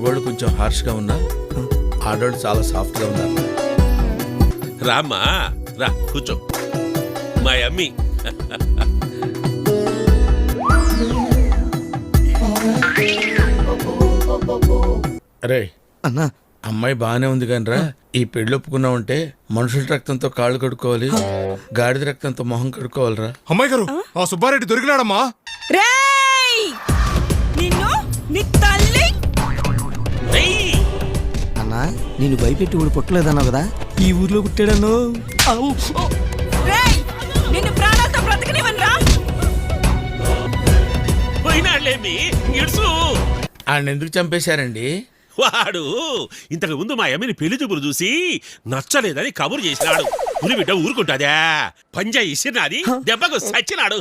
మగవాళ్ళు కొంచెం హార్ష్గా ఉన్నా ఆడవాళ్ళు చాలా సాఫ్ట్గా ఉన్నారు. రామ్మా రా కూర్చో. మా అమ్మి అరే అన్నా అమ్మాయి బాగానే ఉంది కానరా, ఈ పెళ్లి ఒప్పుకున్నావంటే మనుషుల రక్తంతో కాళ్ళు కడుక్కోవాలి, గాడిద రక్తంతో మొహం కడుక్కోవాలిరా. అమ్మాయి గారు ఆ సుబ్బారెడ్డి దొరికినాడమ్మా. రేయ్ నిన్ను నీ తల్లి అన్నా నేను భయపెట్టి ఊడు పుట్టలేదన్నావు కదా, ఈ ఊర్లో పుట్టాడను. రేయ్ నిన్ను ప్రాణాలతో బ్రతకనివ్వనురా. పోయినాళ్ళేమి ఇడుసు. ఆయన ఎందుకు చంపేశారండి? వాడు ఇంతకు ముందు మా అమ్మని పెళ్లి చూపులు చూసి నచ్చలేదని కబురు చేసినాడు. పులి బిడ్డ ఊరుకుంటాదా? పంజా ఇసిరినాది దెబ్బకు సచ్చినాడు.